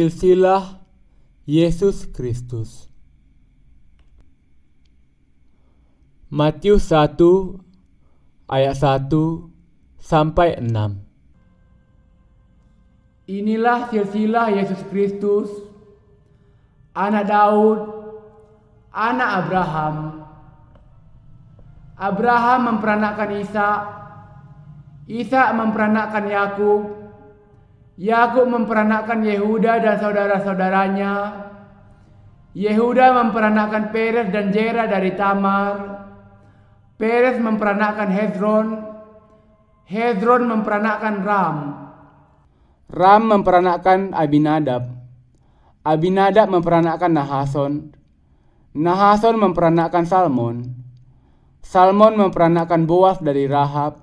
Silsilah Yesus Kristus. Matius 1 ayat 1 sampai 6. Inilah silsilah Yesus Kristus, anak Daud, anak Abraham. Abraham memperanakkan Ishak, Ishak memperanakkan Yakub, Yakub memperanakkan Yehuda dan saudara-saudaranya. Yehuda memperanakkan Peres dan Zerah dari Tamar. Peres memperanakkan Hezron. Hezron memperanakkan Ram. Ram memperanakkan Abinadab. Abinadab memperanakkan Nahason. Nahason memperanakkan Salmon. Salmon memperanakkan Boas dari Rahab.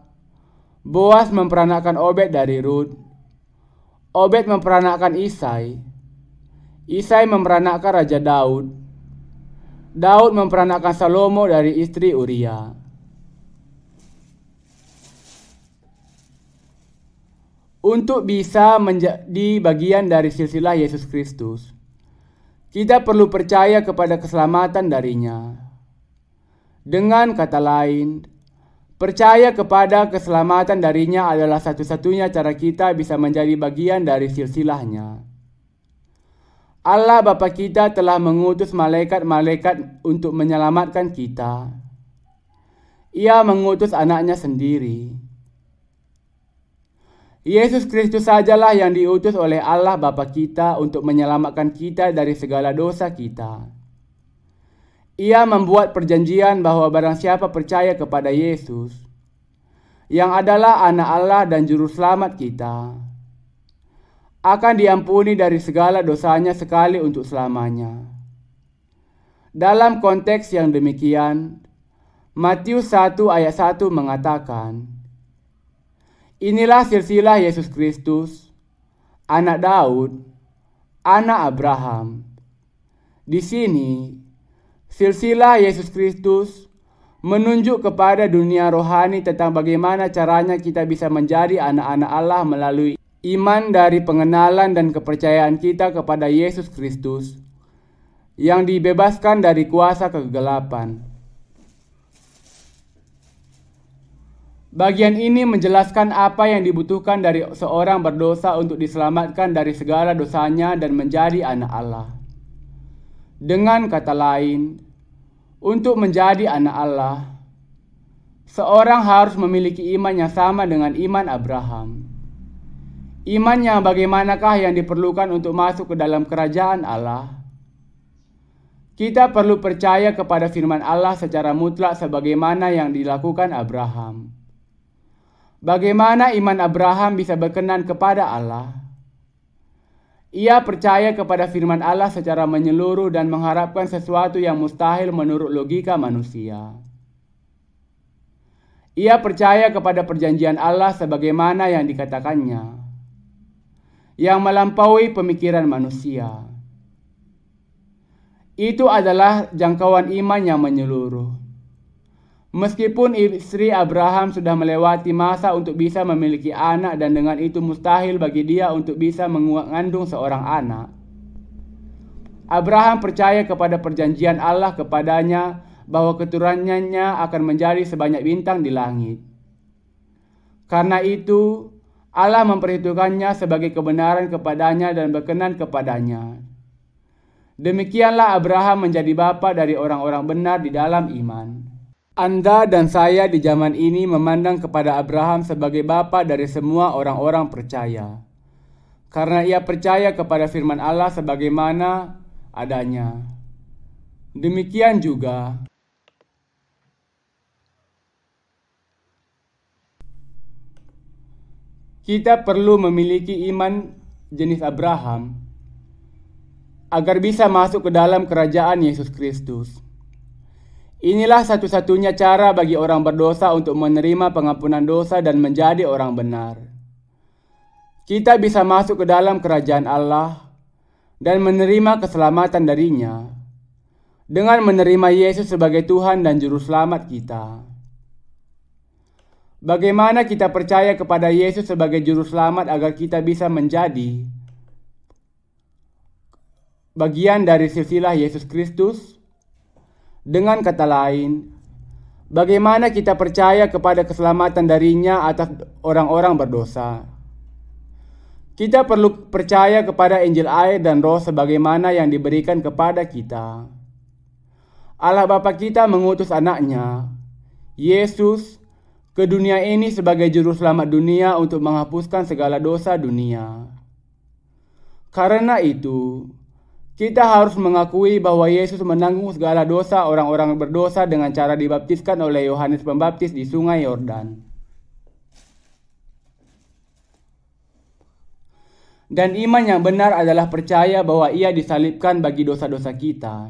Boas memperanakkan Obed dari Rut. Obed memperanakkan Isai. Isai memperanakkan Raja Daud. Daud memperanakkan Salomo dari istri Uria. Untuk bisa menjadi bagian dari silsilah Yesus Kristus, kita perlu percaya kepada keselamatan darinya. Dengan kata lain, percaya kepada keselamatan darinya adalah satu-satunya cara kita bisa menjadi bagian dari silsilahnya. Allah Bapa kita telah mengutus malaikat-malaikat untuk menyelamatkan kita. Ia mengutus anaknya sendiri. Yesus Kristus sajalah yang diutus oleh Allah Bapa kita untuk menyelamatkan kita dari segala dosa kita. Ia membuat perjanjian bahwa barang siapa percaya kepada Yesus, yang adalah anak Allah dan juru selamat kita, akan diampuni dari segala dosanya sekali untuk selamanya. Dalam konteks yang demikian, Matius 1 ayat 1 mengatakan, inilah silsilah Yesus Kristus, anak Daud, anak Abraham. Di sini, silsilah Yesus Kristus menunjuk kepada dunia rohani tentang bagaimana caranya kita bisa menjadi anak-anak Allah melalui iman dari pengenalan dan kepercayaan kita kepada Yesus Kristus yang dibebaskan dari kuasa kegelapan. Bagian ini menjelaskan apa yang dibutuhkan dari seorang berdosa untuk diselamatkan dari segala dosanya dan menjadi anak Allah. Dengan kata lain, untuk menjadi anak Allah, seorang harus memiliki iman yang sama dengan iman Abraham. Iman yang bagaimanakah yang diperlukan untuk masuk ke dalam kerajaan Allah? Kita perlu percaya kepada firman Allah secara mutlak sebagaimana yang dilakukan Abraham. Bagaimana iman Abraham bisa berkenan kepada Allah? Ia percaya kepada firman Allah secara menyeluruh dan mengharapkan sesuatu yang mustahil menurut logika manusia. Ia percaya kepada perjanjian Allah sebagaimana yang dikatakannya, yang melampaui pemikiran manusia. Itu adalah jangkauan iman yang menyeluruh. Meskipun istri Abraham sudah melewati masa untuk bisa memiliki anak dan dengan itu mustahil bagi dia untuk bisa mengandung seorang anak, Abraham percaya kepada perjanjian Allah kepadanya bahwa keturunannya akan menjadi sebanyak bintang di langit. Karena itu, Allah memperhitungkannya sebagai kebenaran kepadanya dan berkenan kepadanya. Demikianlah Abraham menjadi bapa dari orang-orang benar di dalam iman. Anda dan saya di zaman ini memandang kepada Abraham sebagai bapa dari semua orang-orang percaya. Karena ia percaya kepada firman Allah sebagaimana adanya. Demikian juga kita perlu memiliki iman jenis Abraham agar bisa masuk ke dalam kerajaan Yesus Kristus. Inilah satu-satunya cara bagi orang berdosa untuk menerima pengampunan dosa dan menjadi orang benar. Kita bisa masuk ke dalam kerajaan Allah dan menerima keselamatan darinya dengan menerima Yesus sebagai Tuhan dan Juru Selamat kita. Bagaimana kita percaya kepada Yesus sebagai Juru Selamat agar kita bisa menjadi bagian dari silsilah Yesus Kristus? Dengan kata lain, bagaimana kita percaya kepada keselamatan darinya atas orang-orang berdosa? Kita perlu percaya kepada Injil air dan Roh sebagaimana yang diberikan kepada kita. Allah Bapa kita mengutus anaknya, Yesus, ke dunia ini sebagai Juru Selamat dunia untuk menghapuskan segala dosa dunia. Karena itu, kita harus mengakui bahwa Yesus menanggung segala dosa orang-orang berdosa dengan cara dibaptiskan oleh Yohanes Pembaptis di Sungai Yordan. Dan iman yang benar adalah percaya bahwa Ia disalibkan bagi dosa-dosa kita,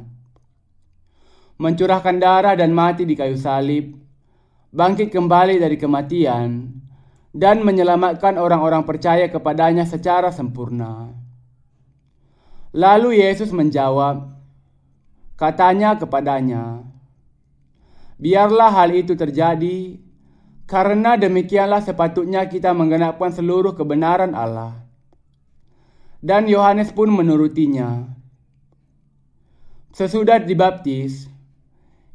mencurahkan darah dan mati di kayu salib, bangkit kembali dari kematian, dan menyelamatkan orang-orang percaya kepadanya secara sempurna. Lalu Yesus menjawab, katanya kepadanya, biarlah hal itu terjadi, karena demikianlah sepatutnya kita menggenapkan seluruh kebenaran Allah. Dan Yohanes pun menurutinya. Sesudah dibaptis,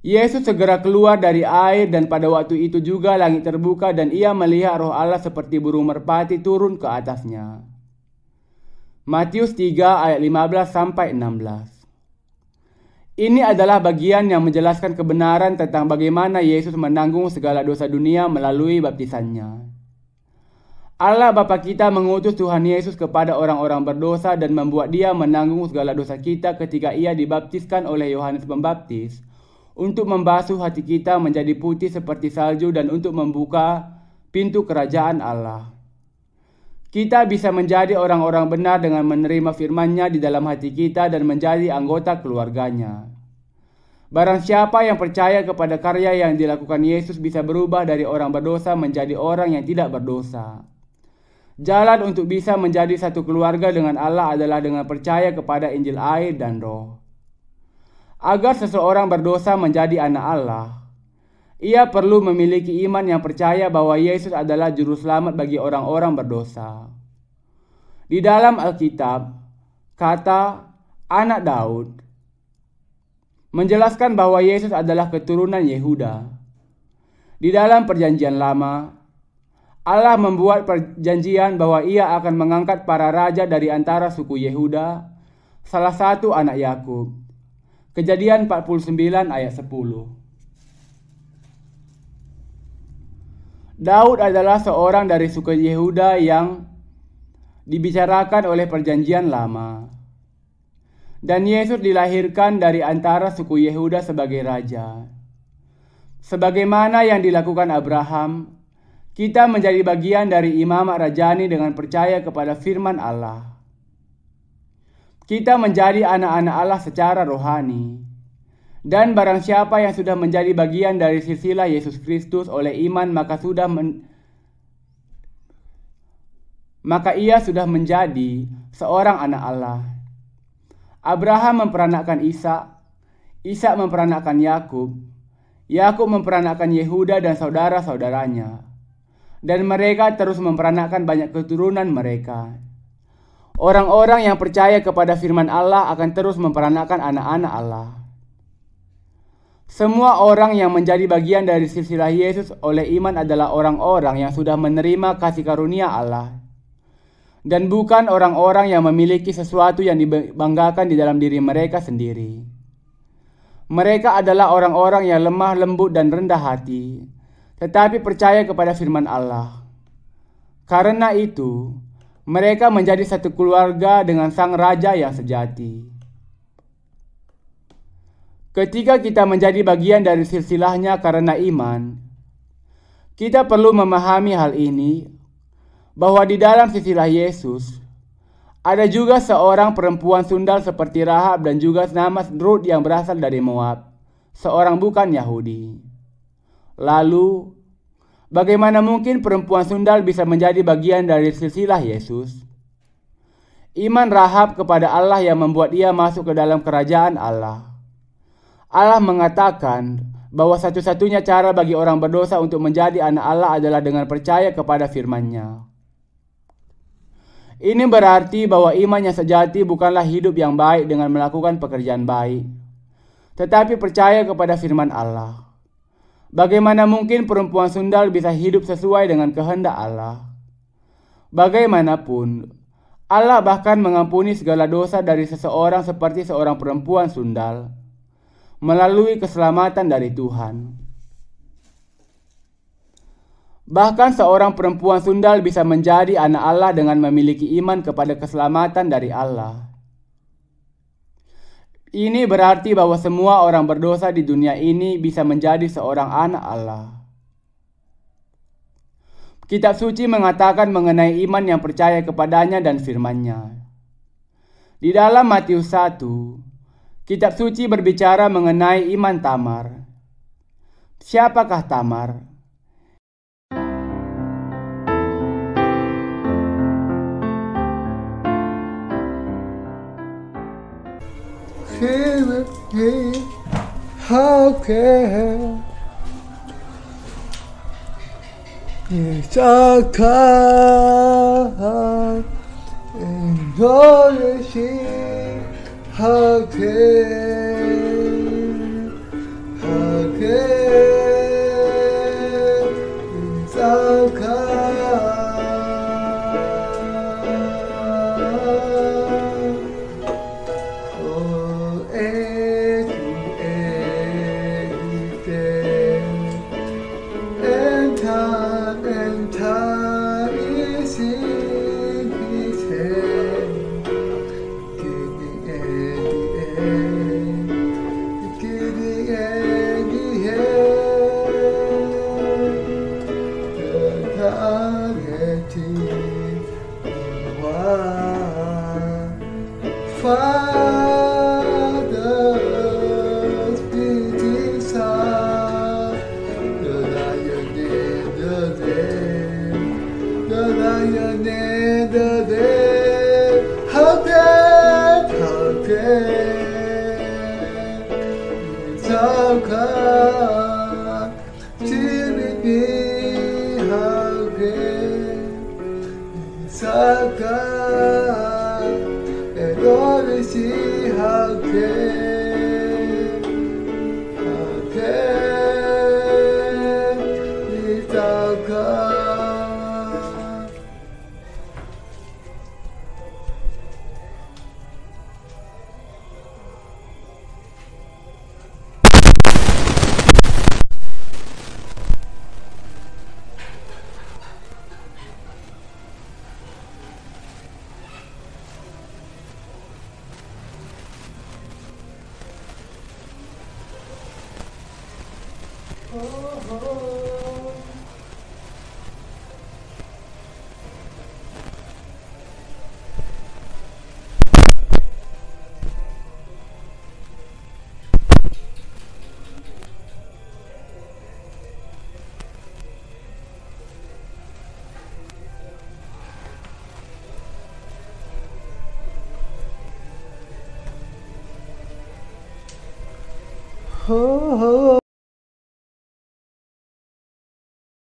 Yesus segera keluar dari air dan pada waktu itu juga langit terbuka dan ia melihat Roh Allah seperti burung merpati turun ke atasnya. Matius 3 ayat 15-16. Ini adalah bagian yang menjelaskan kebenaran tentang bagaimana Yesus menanggung segala dosa dunia melalui baptisannya. Allah Bapa kita mengutus Tuhan Yesus kepada orang-orang berdosa dan membuat Dia menanggung segala dosa kita ketika Ia dibaptiskan oleh Yohanes Pembaptis, untuk membasuh hati kita menjadi putih seperti salju dan untuk membuka pintu kerajaan Allah. Kita bisa menjadi orang-orang benar dengan menerima firman-Nya di dalam hati kita dan menjadi anggota keluarganya. Barang siapa yang percaya kepada karya yang dilakukan Yesus bisa berubah dari orang berdosa menjadi orang yang tidak berdosa. Jalan untuk bisa menjadi satu keluarga dengan Allah adalah dengan percaya kepada Injil air dan Roh. Agar seseorang berdosa menjadi anak Allah, ia perlu memiliki iman yang percaya bahwa Yesus adalah juru selamat bagi orang-orang berdosa. Di dalam Alkitab, kata anak Daud menjelaskan bahwa Yesus adalah keturunan Yehuda. Di dalam Perjanjian Lama, Allah membuat perjanjian bahwa Ia akan mengangkat para raja dari antara suku Yehuda, salah satu anak Yakub. Kejadian 49 ayat 10. Daud adalah seorang dari suku Yehuda yang dibicarakan oleh Perjanjian Lama. Dan Yesus dilahirkan dari antara suku Yehuda sebagai raja. Sebagaimana yang dilakukan Abraham, kita menjadi bagian dari imamat rajani dengan percaya kepada firman Allah. Kita menjadi anak-anak Allah secara rohani. Dan barang siapa yang sudah menjadi bagian dari silsilah Yesus Kristus oleh iman maka ia sudah menjadi seorang anak Allah. Abraham memperanakkan Ishak, Ishak memperanakkan Yakub, Yakub memperanakkan Yehuda dan saudara-saudaranya. Dan mereka terus memperanakkan banyak keturunan mereka. orang-orang yang percaya kepada firman Allah akan terus memperanakkan anak-anak Allah. Semua orang yang menjadi bagian dari silsilah Yesus oleh iman adalah orang-orang yang sudah menerima kasih karunia Allah, dan bukan orang-orang yang memiliki sesuatu yang dibanggakan di dalam diri mereka sendiri. Mereka adalah orang-orang yang lemah lembut dan rendah hati, tetapi percaya kepada firman Allah. Karena itu, mereka menjadi satu keluarga dengan Sang Raja yang sejati. Ketika kita menjadi bagian dari silsilahnya karena iman, kita perlu memahami hal ini, bahwa di dalam silsilah Yesus, ada juga seorang perempuan sundal seperti Rahab dan juga nama Ruth yang berasal dari Moab, seorang bukan Yahudi. Lalu, bagaimana mungkin perempuan sundal bisa menjadi bagian dari silsilah Yesus? Iman Rahab kepada Allah yang membuat ia masuk ke dalam kerajaan Allah. Allah mengatakan bahwa satu-satunya cara bagi orang berdosa untuk menjadi anak Allah adalah dengan percaya kepada firman-Nya. Ini berarti bahwa iman yang sejati bukanlah hidup yang baik dengan melakukan pekerjaan baik, tetapi percaya kepada firman Allah. Bagaimana mungkin perempuan sundal bisa hidup sesuai dengan kehendak Allah? Bagaimanapun, Allah bahkan mengampuni segala dosa dari seseorang seperti seorang perempuan sundal, melalui keselamatan dari Tuhan. Bahkan seorang perempuan sundal bisa menjadi anak Allah dengan memiliki iman kepada keselamatan dari Allah. Ini berarti bahwa semua orang berdosa di dunia ini bisa menjadi seorang anak Allah. Kitab suci mengatakan mengenai iman yang percaya kepadanya dan firman-Nya. Di dalam Matius 1, Kitab suci berbicara mengenai iman Tamar. Siapakah Tamar?